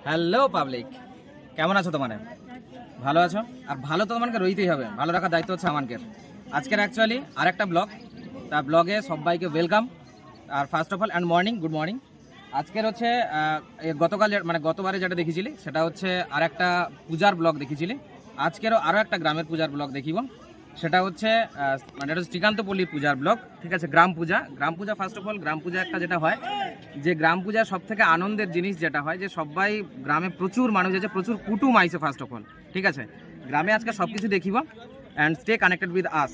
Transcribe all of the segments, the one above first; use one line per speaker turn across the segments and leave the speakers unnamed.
Hello public, কেমন আছো? তোমার ভালো আছো? আর ভালো তো তোমাকে রইতেই হবে, ভালো রাখার দায়িত্ব হচ্ছে আমাদের। আজকের অ্যাকচুয়ালি আরেকটা ব্লগ, তার ব্লগে সবাইকে ওয়েলকাম। আর first of all and morning, good morning. আজকের হচ্ছে গতকাল মানে গতবারে যেটা দেখেছিলি সেটা হচ্ছে আর একটা পূজার ব্লগ দেখেছিলি। আজকেরও আরও একটা গ্রামের পূজার ব্লগ দেখিব, সেটা হচ্ছে মানে এটা হচ্ছে শ্রীকান্তপল্লীর পূজার ব্লগ, ঠিক আছে? গ্রাম পূজা। গ্রাম পূজা ফার্স্ট অফ অল, গ্রাম পূজা একটা যেটা হয়, যে গ্রাম পূজার সব থেকে আনন্দের জিনিস যেটা হয় যে সবাই গ্রামে প্রচুর মানুষ আছে, প্রচুর কুটুম আইছে ফার্স্ট অফ অল, ঠিক আছে? গ্রামে আজকে সব কিছু দেখিব and stay connected with us.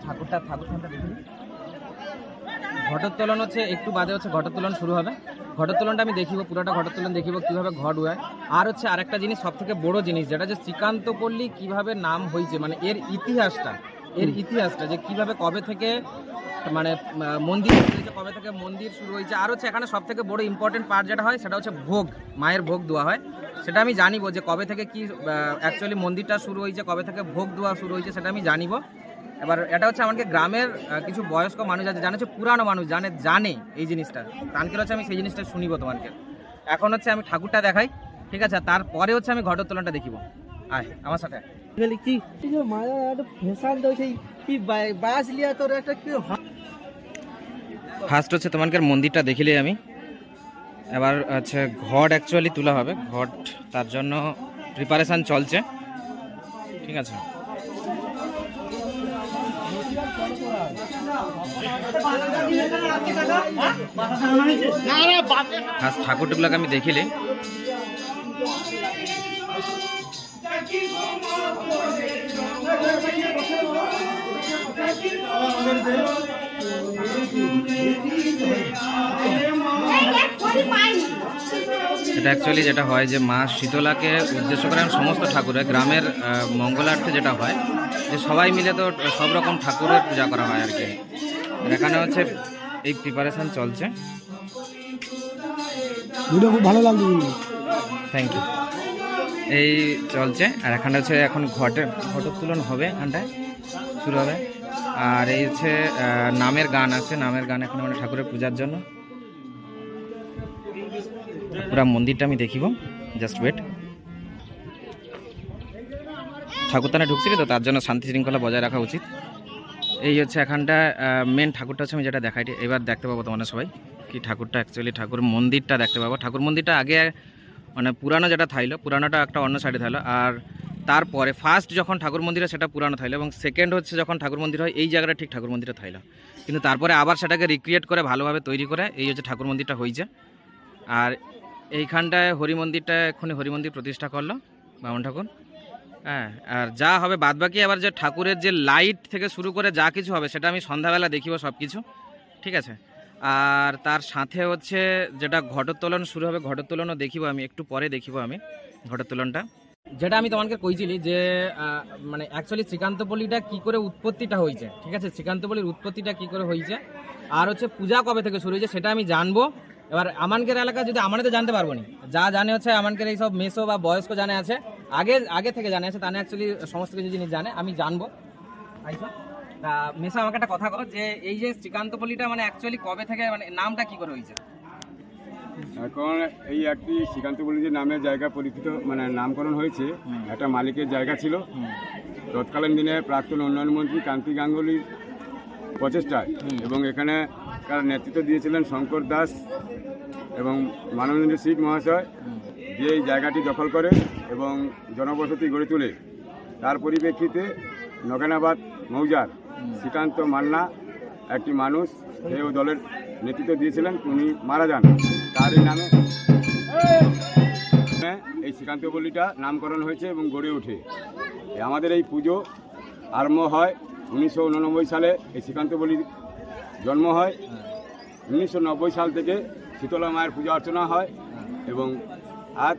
ঠাকুরটা দেখি। ঘটোত্তোলন হচ্ছে একটু বাদে হচ্ছে ঘটোত্তোলন শুরু হবে। ঘটোত্তোলনটা আমি দেখিব, পুরোটা ঘটোত্তোলন দেখিব কীভাবে ঘট উড়ায়। আর হচ্ছে আরেকটা জিনিস, সব থেকে বড় জিনিস যেটা, যে শ্রীকান্তপল্লী কীভাবে নাম হয়েছে, মানে এর ইতিহাসটা যে কীভাবে কবে থেকে মানে মন্দির হয়েছে, কবে থেকে মন্দির শুরু হয়েছে। আর হচ্ছে এখানে সব থেকে বড় ইম্পর্টেন্ট পার্ট যেটা হয় সেটা হচ্ছে ভোগ, মায়ের ভোগ দেওয়া হয়। সেটা আমি জানিব যে কবে থেকে কি অ্যাকচুয়ালি মন্দিরটা শুরু হয়েছে, কবে থেকে ভোগ দেওয়া শুরু হয়েছে, সেটা আমি জানিব। এবার এটা হচ্ছে আমাকে গ্রামের কিছু বয়স্ক মানুষ আছে, জানে হচ্ছে পুরানো মানুষ জানে এই জিনিসটা, তানকে হচ্ছে আমি সেই জিনিসটা শুনিব তোমাকে। এখন হচ্ছে আমি ঠাকুরটা দেখাই, ঠিক আছে? তারপরে হচ্ছে আমি ঘটোত্তোলনটা দেখিব। আয় আমার সাথে। ফার্স্ট হচ্ছে তোমাদের মন্দিরটা দেখিলে আমি, এবার হচ্ছে ঘট অ্যাকচুয়ালি তোলা হবে। ঘট তার জন্য প্রিপারেশান চলছে, ঠিক আছে? ঠাকুরগুলোকে আমি দেখিলে এটা অ্যাকচুয়ালি যেটা হয় যে মা শীতলাকে উদ্দেশ্য করে সমস্ত ঠাকুরের গ্রামের মঙ্গলার্থে যেটা হয় যে সবাই মিলে তো সব রকম ঠাকুরের পূজা করা হয় আর কি। এখানে হচ্ছে এই প্রিপারেশন চলছে।
খুব ভালো লাগছে,
থ্যাংক ইউ। এই চলছে, আর এখানে হচ্ছে এখন ঘটোত্তোলন হবে, এখানটায় শুরু হবে। আর এই হচ্ছে নামের গান আছে, নামের গান এখানে মানে ঠাকুরের পূজার জন্য। পুরো মন্দিরটা আমি দেখিব, জাস্ট ওয়েট। ঠাকুরতানে ঢুকছিল তো, তার জন্য শান্তি শৃঙ্খলা বজায় রাখা উচিত। এই হচ্ছে এখানটা মেন ঠাকুরটা হচ্ছে আমি যেটা দেখাই, এবার দেখতে পাবো তোমাদের সবাই কি ঠাকুরটা অ্যাকচুয়ালি ঠাকুর মন্দিরটা দেখতে পাবো। ঠাকুর মন্দিরটা আগে মানে পুরানো যেটা থাইলো, পুরানোটা একটা অন্য সাইডে থাইলো। আর তারপরে ফার্স্ট যখন ঠাকুর মন্দিরে সেটা পুরানো থাইলো, এবং সেকেন্ড হচ্ছে যখন ঠাকুর মন্দির হয় এই জায়গাটা ঠিক ঠাকুর মন্দিরটা থাইলো, কিন্তু তারপরে আবার সেটাকে রিক্রিয়েট করে ভালোভাবে তৈরি করে এই হচ্ছে ঠাকুর মন্দিরটা হয়েছে। আর এইখানটায় হরি মন্দিরটা এক্ষুনি হরি মন্দির প্রতিষ্ঠা করলো বামন ঠাকুর। হ্যাঁ, আর যা হবে বাদবাকি আবার যে ঠাকুরের যে লাইট থেকে শুরু করে যা কিছু হবে সেটা আমি সন্ধ্যাবেলা দেখিব সব কিছু, ঠিক আছে? আর তার সাথে হচ্ছে যেটা ঘটোত্তোলন শুরু হবে, ঘটোত্তোলনও দেখিব আমি, একটু পরে দেখিব আমি ঘটোত্তোলনটা। যেটা আমি তোমাকে কইছিলি যে মানে অ্যাকচুয়ালি শ্রীকান্তপল্লীটা কী করে উৎপত্তিটা হয়েছে, ঠিক আছে? শ্রীকান্তপল্লীর উৎপত্তিটা কী করে হয়েছে আর হচ্ছে পূজা কবে থেকে শুরু হয়েছে সেটা আমি জানবো। এবার আমানকের এলাকা যদি আমানে তো জানতে পারবো না, যা জানে হচ্ছে আমানকের এইসব মেসো বা বয়স্ক জানে আছে, আগে থেকে জানে আছে, তাহলে অ্যাকচুয়ালি সমস্ত কিছু জিনিস জানে, আমি জানবো। আইসা তা মেসো আমাকে একটা কথা করো, যে এই যে শ্রীকান্তপল্লীটা মানে অ্যাকচুয়ালি কবে থেকে, মানে নামটা কি করে হয়েছে?
এখন এই একটি শ্রীকান্তপল্লী যে নামের জায়গা পরিচিত মানে নামকরণ হয়েছে, একটা মালিকের জায়গা ছিল। তৎকালীন দিনে প্রাক্তন উন্নয়ন মন্ত্রী কান্তি গাঙ্গুলির প্রচেষ্টায় এবং এখানে তার নেতৃত্ব দিয়েছিলেন শঙ্কর দাস এবং মানবেন্দ্র সিং মহাশয়, যে এই জায়গাটি দখল করে এবং জনবসতি গড়ে তোলে। তার পরিপ্রেক্ষিতে নগেনাবাদ মৌজার শ্রীকান্ত মান্না একটি মানুষ এই দলের নেতৃত্ব দিয়েছিলেন, উনি মারা যান। তার এই নামে এই শ্রীকান্তপল্লীটা নামকরণ হয়েছে এবং গড়ে ওঠে। আমাদের এই পুজো আরম্ভ হয় 1989 সালে। এই শ্রীকান্তপল্লীর জন্ম হয় 1990 সাল থেকে শীতলা মায়ের পূজা অর্চনা হয় এবং আজ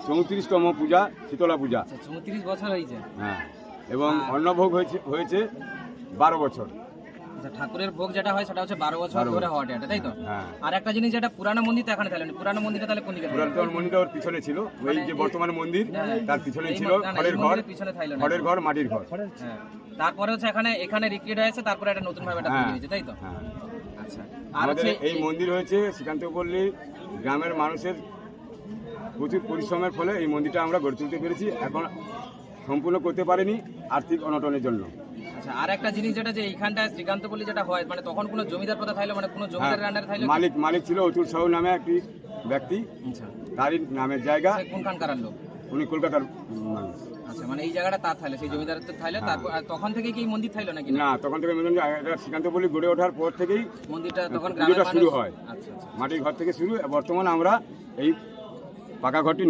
34তম পূজা শীতলা পূজা।
34 বছর হয়েছে।
হ্যাঁ, এবং অন্নভোগ হয়েছে 12 বছর।
আচ্ছা, ঠাকুরের ভোগ যেটা হয় সেটা হচ্ছে 12 বছর
12
ধরে হওয়াটা, এটা তাই তো?
হ্যাঁ,
আর একটা জিনিস যেটা পুরানো মন্দির তো এখানে তাহলে পুরানো মন্দিরটা তাহলে কোন দিকে?
পুরাতন মন্দিরটা ওর পিছনে ছিল, ওই যে বর্তমান মন্দির তার পিছনে ছিল খড়ের ঘর,
মন্দিরের পিছনে থাইলো না।
খড়ের ঘর, মাটির ঘর।
হ্যাঁ, তারপরে হচ্ছে এখানে রিক্রিয়েট হয়েছে, তারপরে একটা নতুন ভাবে এটা তৈরি হয়েছে, তাই তো?
হ্যাঁ,
আচ্ছা, আর
আমাদের
হচ্ছে
এই মন্দির হয়েছে শ্রীকান্ত পল্লী গ্রামের মানুষের প্রচুর পরিশ্রমের ফলে এই মন্দিরটা আমরা গড়ে তুলতে পেরেছি। এখন সম্পূর্ণ করতে পারিনি আর্থিক অনটনের জন্য।
আচ্ছা, আর একটা জিনিস যেটা যে এইখানটায় শ্রীকান্তপল্লী যেটা হয়, মানে তখন কোনো জমিদার প্রথা থাইলো, মানে কোনো জমিদারের আন্ডারে থাইলো কি?
মালিক ছিল অতুল সাহু নামে একটি ব্যক্তি,
আচ্ছা,
তারই নামের জায়গা।
সে কোনখানকার লোক?
উনি কলকাতার মানুষ।
আচ্ছা, মানে এই জায়গাটা তার থাইলো, সেই জমিদারের থাইলো। তারপর আর তখন থেকে কি এই মন্দির থাইলো নাকি?
না, তখন থেকে শ্রীকান্ত পল্লী গড়ে ওঠার পর থেকেই
মন্দিরটা তখন
পুজোটা
গ্রামের
শুরু
মানুষ-
হয়।
আচ্ছা আচ্ছা।
মাটির ঘর থেকে শুরু, বর্তমানে আমরা এই পাকা ঘরটি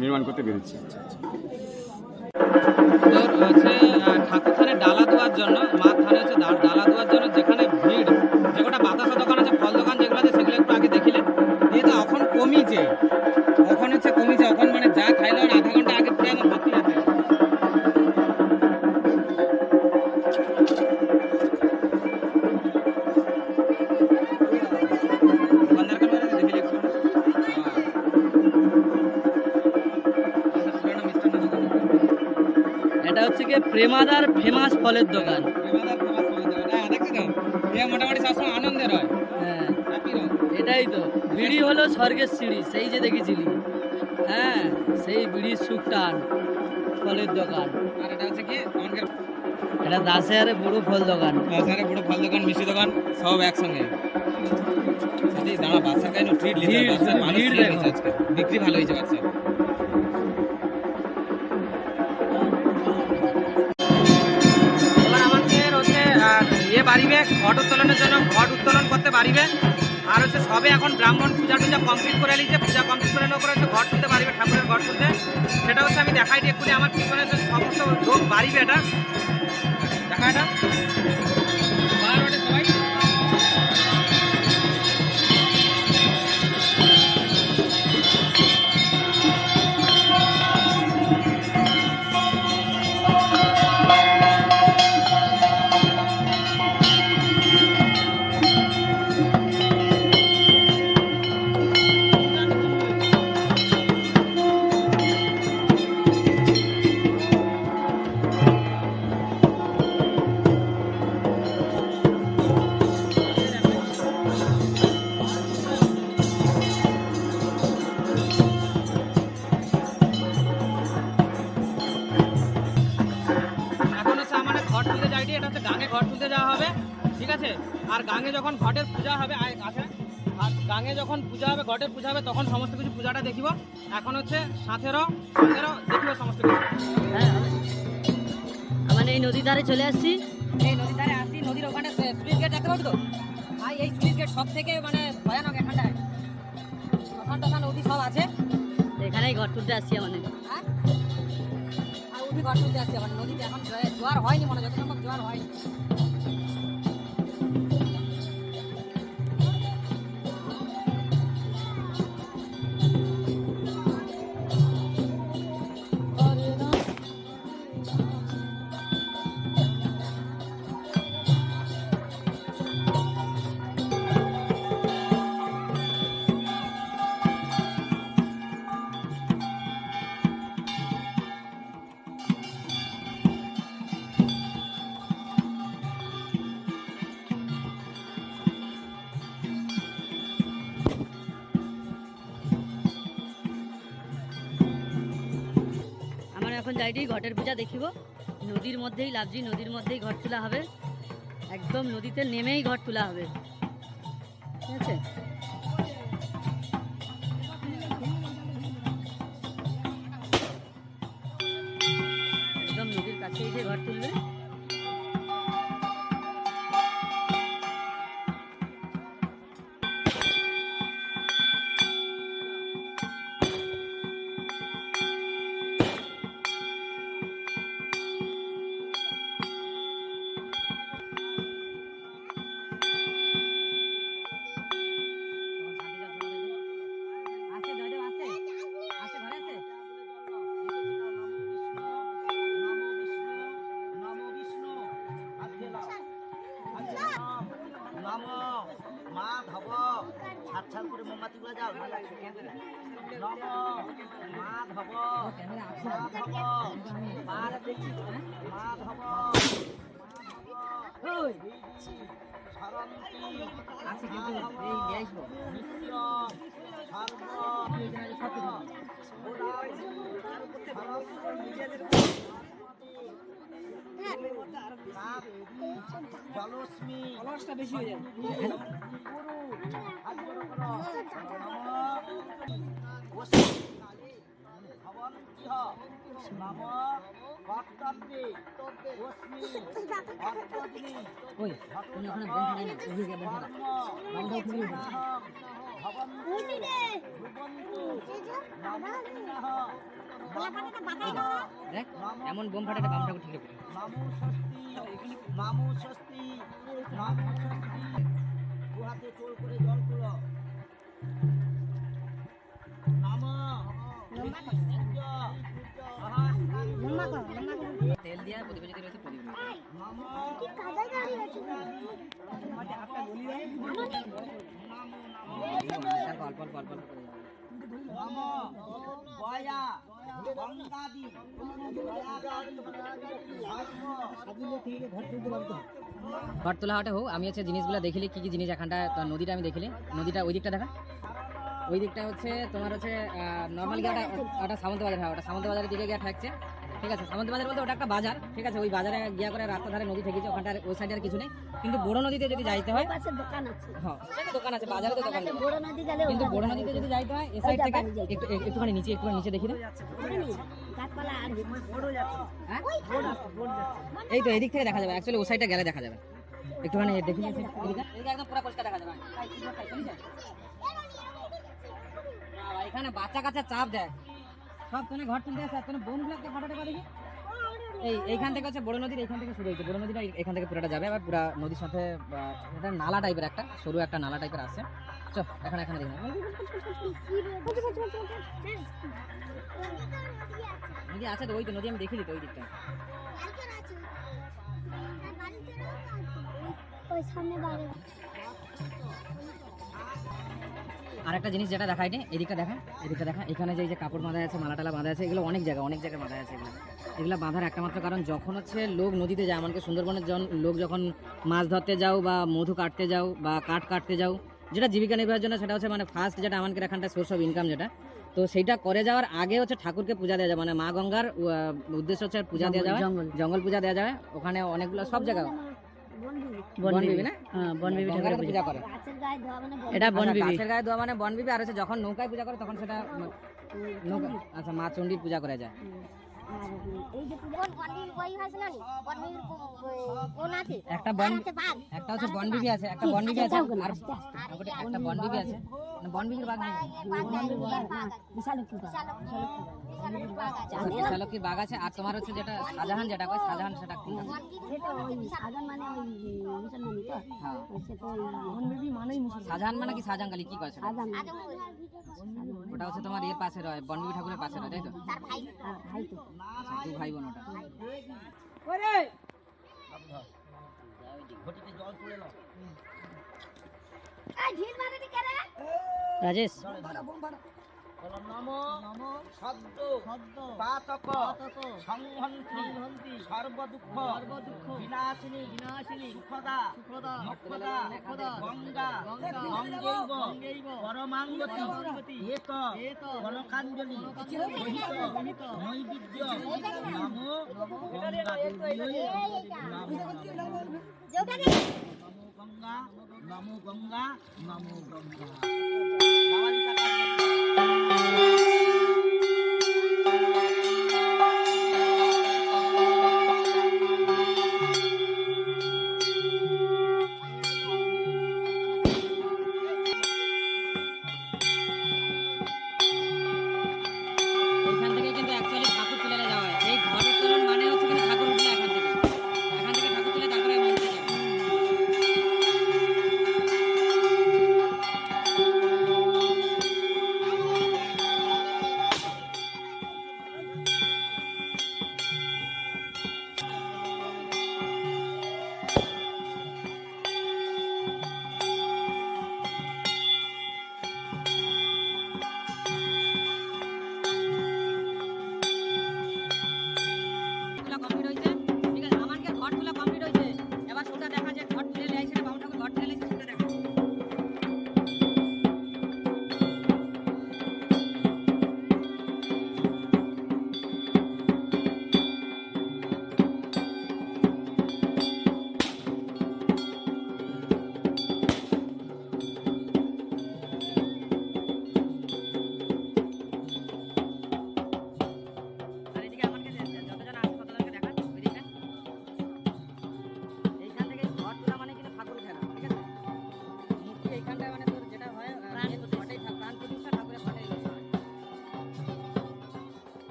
নির্মাণ করতে পেরেছি।
তোর হচ্ছে ঠাকুর থানে ডালা দেওয়ার জন্য, মা থানে হচ্ছে ডালা দেওয়ার জন্য যেখানে ভিড়, যে কটা বাতাসা দোকান আছে, ফল দোকান যেগুলো আছে, সেগুলো একটু আগে দেখিলে দিয়ে তো এখন কমিছে, এখন মানে যা খাইলো আর আধা ঘন্টা আগে পুরো আমার ভর্তি হয়ে থাকে। দোকানদারকে বলে দেখিলে একটু। পুরানো মিষ্টান্ন দোকান।
এটা হচ্ছে কি প্রেমাদার ফেমাস ফলের দোকান।
মোটামুটি সবসময় আনন্দের হয়।
হ্যাঁ,
হ্যাপি রয়।
এটাই তো বিড়ি হলো স্বর্গের সিঁড়ি, সেই যে দেখেছিলি। হ্যাঁ, সেই বিড়ির সুখ টান ফলের দোকান।
আর এটা হচ্ছে কি আমাদের
এটা দাসের বড় ফল দোকান।
বাজারে বড় ফল দোকান, মিষ্টি দোকান সব একসঙ্গে। সাথে দাঁড়া বাচ্চা কেন ট্রিট নিতে
ভিড়,
বাচ্চার মানুষ
ভিড়
নিয়ে
দেখো।
নিচ্ছে আজকে। বিক্রি ভালো হয়েছে বাচ্চা। এবার আমাদের হচ্ছে বাড়িবে ঘট উত্তোলনের জন্য ঘট উত্তোলন করতে পারিবে। আর হচ্ছে সবে এখন ব্রাহ্মণ পূজা টুজা কমপ্লিট করে নিচ্ছে, পূজা কমপ্লিট করে নেওয়ার পরে হচ্ছে ঘট তুলতে পারিবে, ঠাকুরের ঘট তুলতে। সেটা হচ্ছে আমি দেখাইটি এক্ষুনি আমার পিছনে হচ্ছে সমস্ত লোক বাড়িবে, এটা দেখা এটা বার ওঠে সবাই। এখন হচ্ছে আমাদের ঘট তুলতে যাইটি, এটা হচ্ছে গাঙে ঘট তুলতে যাওয়া হবে, ঠিক আছে? আর গাঙে যখন ঘটের পূজা হবে আছে, আর গাঙে যখন পূজা হবে, ঘটের পূজা হবে, তখন সমস্ত কিছু পূজাটা দেখিব। এখন হচ্ছে সাথেরও দেখিব সমস্ত কিছু।
হ্যাঁ, আমরা এই নদীর ধারে চলে আসছি।
এই নদীর ধারে আসি, নদীর ওখানে স্লুইস গেট দেখতে পাবি তো ভাই, এই স্লুইস গেট সব থেকে মানে ভয়ানক এখানটায়। ওখান নদী সব আছে,
এখানেই ঘর তুলতে আসছি আমাদের।
হ্যাঁ, আর উঠি ঘর তুলতে আসছে মানে নদীতে এখন জোয়ার হয়নি, মনে হয় যত সম্ভব জোয়ার হয়নি।
আমরা এখন যাইটি ঘটের পূজা দেখিব। নদীর মধ্যেই লাভজি, নদীর মধ্যেই ঘর তোলা হবে। একদম নদীতে নেমেই ঘর তোলা হবে, ঠিক আছে? একদম নদীর কাছেই যে ঘর তুলবে।
আসছে জয়দেব, আসছে আসছে, ঘরে আসছে।
নমো
নাম মাধব ছাড় ছাড় করে মোমবাতিগুলো যাও নম মাধব মাধব মাধব সরন্তি নিত্য জলস্মি বেশি হয়ে যায়
এমন বোম ফাটাটা বাম ঠাকুর ঠিক
মামু ষষ্ঠী গুহাতে চোল করে জল তুলো নাম
তেল দিয়া প্রদীপ যদি রয়েছে প্রদীপ অল্প অল্প অল্প ঘর তোলা হটে হোক আমি হচ্ছে জিনিসগুলো দেখিলে কি কি জিনিস এখানটা নদীটা আমি দেখিলে নদীটা ওই দিকটা দেখা ওই দিকটা হচ্ছে তোমার হচ্ছে নর্মাল গিয়ে ওটা সামন্ত বাজার হয় ওটা সামন্ত বাজারের দিকে গিয়ে ঠেকছে ঠিক আছে সামন্ত বাজার বলতে ওটা একটা বাজার ঠিক আছে ওই বাজারে গিয়া করে রাস্তা ধারে নদী ঠেকেছে ওখানটার ওই সাইডে আর কিছু নেই কিন্তু বড় নদীতে যদি যাইতে হয় হ্যাঁ দোকান আছে বাজারে তো দোকান কিন্তু বড় নদীতে যদি যাইতে হয় এই সাইড থেকে একটুখানি নিচে দেখি না এই তো এদিক থেকে দেখা যাবে অ্যাকচুয়ালি ওই সাইডে গেলে দেখা যাবে একটুখানি দেখি একদম পুরো পরিষ্কার দেখা যাবে এখানে বাচ্চা কাচ্চা চাপ দেয় সব তুমি ঘর তুলতে আসে তুমি বোমগুলো একটা ফটো টাকা দেখি এইখান থেকে হচ্ছে বড় নদীর এইখান থেকে শুরু হয়েছে বড় নদীটা এখান থেকে পুরোটা যাবে আবার পুরো নদীর সাথে এটা নালা টাইপের একটা সরু একটা নালা টাইপের আছে চল এখানে দেখি নদী আছে তো ওই তো নদী আমি দেখিনি তো ওই দিকটা আরেকটা জিনিস যেটা দেখায়নি এদিকটা দেখা এখানে যে কাপড় বাঁধা আছে মালা টালা বাঁধা আছে এগুলো অনেক জায়গায় বাঁধা আছে এগুলো বাঁধার একটা মাত্র কারণ যখন হচ্ছে লোক নদীতে যায় এমনকি সুন্দরবনের লোক যখন মাছ ধরতে যাও বা মধু কাটতে যাও বা কাঠ কাটতে যাও যেটা জীবিকা নির্বাহের জন্য সেটা হচ্ছে মানে ফার্স্ট যেটা আমাদের এখানটা সোর্স অফ ইনকাম যেটা তো সেইটা করে যাওয়ার আগে হচ্ছে ঠাকুরকে পূজা দেওয়া যায় মানে মা গঙ্গার উদ্দেশ্য হচ্ছে পূজা দেওয়া যাবে জঙ্গল পূজা দেওয়া যাবে ওখানে অনেকগুলো সব জায়গায় বনবিবি না বনবিবি ঠাকুরের পূজা করে এটা বনবিবি গাছের গায়ে দোয়া মানে বনবিবি আর হচ্ছে যখন নৌকায় পূজা করে তখন সেটা নৌকা আচ্ছা মা চণ্ডীর পূজা করে যায় একটা হচ্ছে বনবিবি আছে একটা বনবিবি আছে আর একটা বনবিবি আছে বনবিবির বাঘ বিশালক্ষীর বাঘ আছে আর তোমার হচ্ছে যেটা শাহজাহান যেটা কয় শাহজাহান সেটা শাহজাহান মানে কি শাহজাহান কালী কি কয় ওটা হচ্ছে তোমার এর পাশে রয় বনবিবি ঠাকুরের পাশে রয় তাই তো দু ভাই বোন ওটা রাজেশ
নম শব্দ পাতক সংহন্তি সর্বদুঃখ বিনাশিনী সুখদা গঙ্গা গঙ্গৈব পরমাঙ্গতি এত কনকাঞ্জলি সহিত নৈবেদ্য নমো গঙ্গা নমো গঙ্গা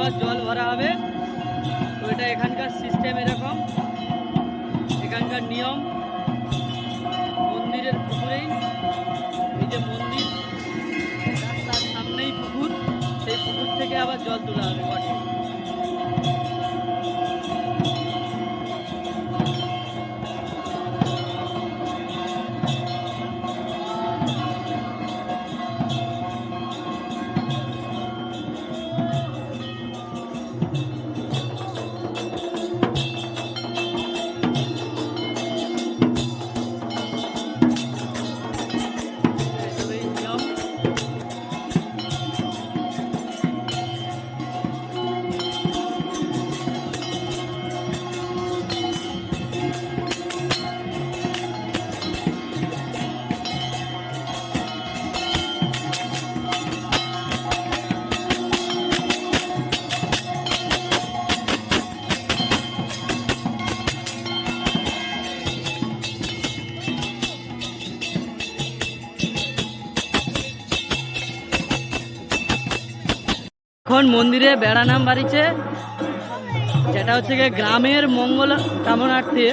আবার জল ভরা হবে। তো এটা এখানকার সিস্টেম এরকম, এখানকার নিয়ম। মন্দিরের পুকুরেই, এই যে মন্দির তার সামনেই পুকুর, সেই পুকুর থেকে আবার জল তোলা হবে ঘটে। এভাবেই নিয়ম। এখন মন্দিরে বেড়া নাম বাড়িছে, যেটা হচ্ছে গিয়ে গ্রামের মঙ্গল কামনার্থে,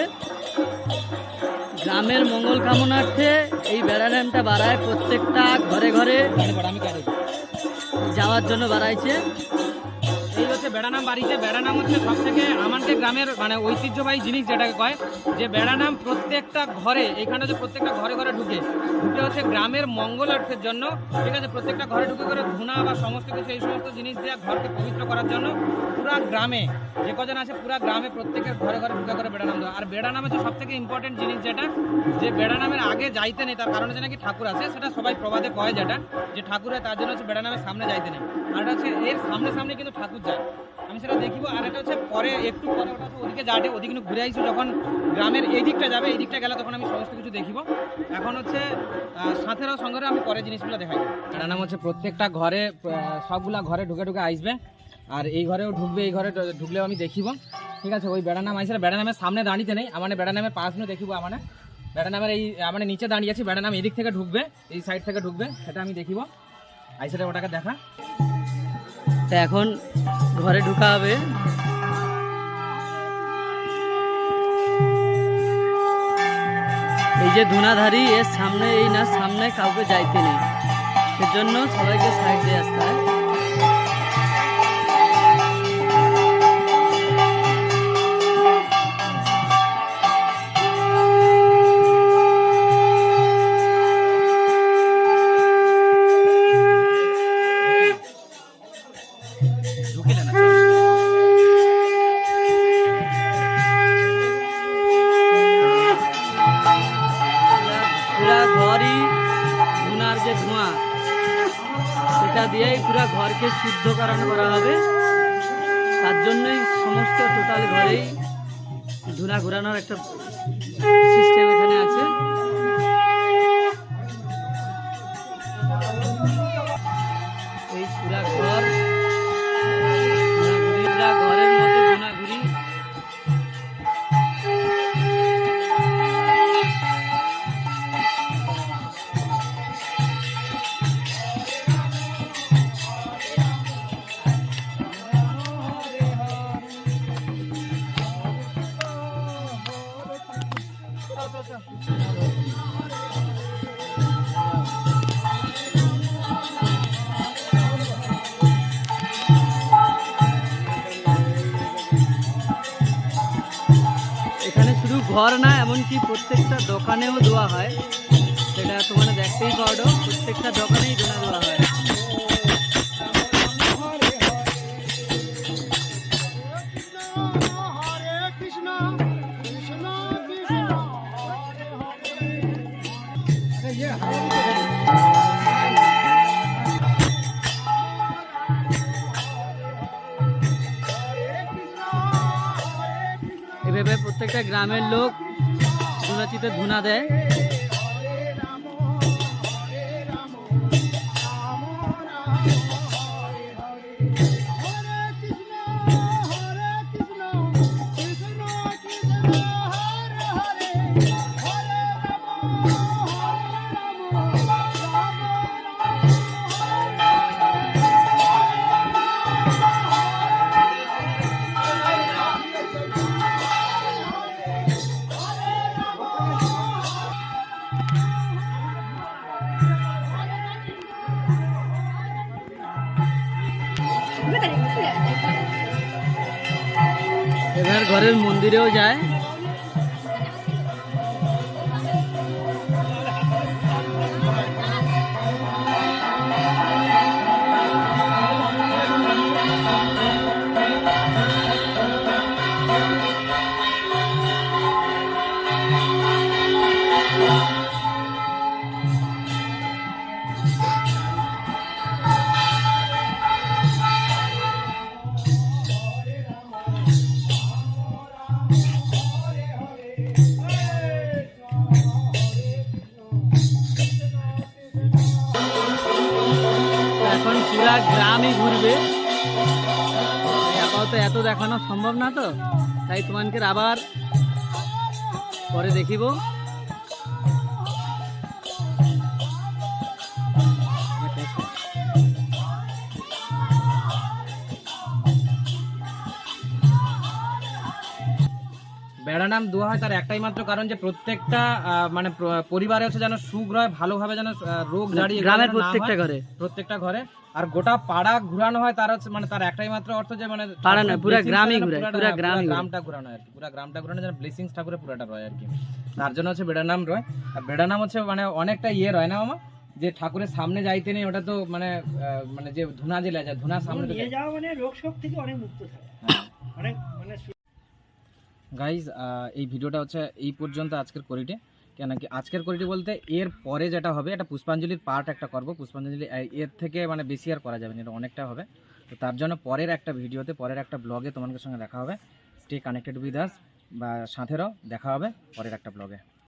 গ্রামের মঙ্গল কামনার্থে এই বেড়া নামটা বাড়ায়। প্রত্যেকটা ঘরে ঘরে যাওয়ার জন্য বাড়াইছে।
এই হচ্ছে বেড়ানাম বাড়িতে। বেড়ানাম হচ্ছে সব থেকে আমাদের গ্রামের মানে ঐতিহ্যবাহী জিনিস যেটাকে কয়, যে বেড়ানাম প্রত্যেকটা ঘরে, এইখানে যে প্রত্যেকটা ঘরে ঘরে ঢুকে হচ্ছে গ্রামের মঙ্গলার্থের জন্য, ঠিক আছে। প্রত্যেকটা ঘরে ঢুকে করে ধুনা বা সমস্ত কিছু এই সমস্ত জিনিস দিয়ে ঘরকে পবিত্র করার জন্য পুরা গ্রামে যে কজন আছে পুরা গ্রামে প্রত্যেকের ঘরে ঘরে ঢুকে করে বেড়ানাম দেওয়া। আর বেড়ানাম হচ্ছে সব থেকে ইম্পর্টেন্ট জিনিস যেটা, যে বেড়ানামের আগে যাইতে নেই, তার কারণে যে নাকি ঠাকুর আছে, সেটা সবাই প্রবাদে কয় যেটা, যে ঠাকুরের তার জন্য হচ্ছে বেড়ানামের সামনে যাইতে নেই। আর এটা হচ্ছে এর সামনে সামনে কিন্তু ঠাকুর যায়, আমি সেটা দেখিব। আর এটা হচ্ছে পরে একটু পরে ওটা হচ্ছে ওদিকে যাবে, ওদিকে কিন্তু ঘুরে আইসু, যখন গ্রামের এই দিকটা যাবে, এই দিকটা গেলে তখন আমি সমস্ত কিছু দেখিব। এখন হচ্ছে সাথেরাও সঙ্গে আমি পরে জিনিসগুলো দেখাই। বেড়ানাম হচ্ছে প্রত্যেকটা ঘরে, সবগুলা ঘরে ঢুকে ঢুকে আসবে, আর এই ঘরেও ঢুকবে, এই ঘরে ঢুকলেও আমি দেখিব, ঠিক আছে। ওই বেড়ানাম আইসে, বেড়ানামের সামনে দাঁড়িতে নেই, আমার বেড়ানামের পাশে দেখিব। আমার বেড়ানামের এই আমার নিচে দাঁড়িয়ে আছি, বেড়ানাম এদিক থেকে ঢুকবে, এই সাইড থেকে ঢুকবে, সেটা আমি দেখিব। আইসে ওটাকে দেখা।
তা এখন ঘরে ঢুকা হবে। এই যে ধুনাধারী, এর সামনে এই না সামনে কাউকে যাইতে নেই, সেজন্য সবাইকে সাইড দিয়ে আসতে হয়। পুরা ঘরই ধুনার যে ধোঁয়া, সেটা দিয়েই পুরা ঘরকে শুদ্ধকরণ করা হবে। তার জন্যই সমস্ত টোটাল ঘরেই ধুনা ঘোরানোর একটা সিস্টেম এখানে আছে। এই পুরা ঘর ধুনাঘুরি, পুরা ঘরের মধ্যে ধুনাঘুরি। এখানে শুধু ঘর না, এমনকি প্রত্যেকটা দোকানেও দেওয়া হয়, সেটা তোমরা দেখতেই পারো, প্রত্যেকটা দোকানেই ধুনা দেওয়া হয়। এভাবে প্রত্যেকটা গ্রামের লোক ধুনাচিতে ধুনা দেয়। এবার ঘরের মন্দিরেও যায়। এখন পুরা গ্রামই ঘুরবে। আপাতত এত দেখানো সম্ভব না, তো তাই তোমাকে আবার পরে দেখিব।
বেড়া নাম দেওয়া হয় তার একটাই মাত্র কারণ যে প্রত্যেকটা মানে পরিবারে হচ্ছে যেন সুখ রয়, ভালোভাবে যেন রোগ জারি
গ্রামের প্রত্যেকটা ঘরে,
প্রত্যেকটা ঘরে। আর গোটা পাড়া ঘুরানো হয় তার হচ্ছে মানে তার একটাই মাত্র অর্থ যে মানে
পাড়া না, পুরা গ্রামই ঘুরে, পুরা
গ্রামটা ঘুরানো আর কি, পুরা গ্রামটা ঘুরানো যেন ব্লেসিংস ঠাকুরের পুরাটা রয় আর কি। তার জন্য হচ্ছে বেড়া নাম রয়। আর বেড়া নাম হচ্ছে মানে অনেকটা ইয়ে রয় না মামা, যে ঠাকুরের সামনে যাইতে নেই, ওটা তো মানে মানে যে ধুনা যে যায় ধুনা সামনে
নিয়ে যাওয়া মানে রোগ শোক থেকে অনেক মুক্ত থাকে। অনেক মানে
গাইজ এই ভিডিওটা হচ্ছে এই পর্যন্ত আজকের করিটে। কেন কি আজকের করিটি বলতে এর পরে যেটা হবে এটা পুষ্পাঞ্জলির পার্ট একটা করব। পুষ্পাঞ্জলি এর থেকে মানে বেশি আর করা যাবে না, এটা অনেকটা হবে। তো তার জন্য পরের একটা ভিডিওতে, পরের একটা ব্লগে তোমাদের সঙ্গে দেখা হবে। স্টে কানেক্টেড উইথ আস, বা সাথেরও দেখা হবে পরের একটা ব্লগে।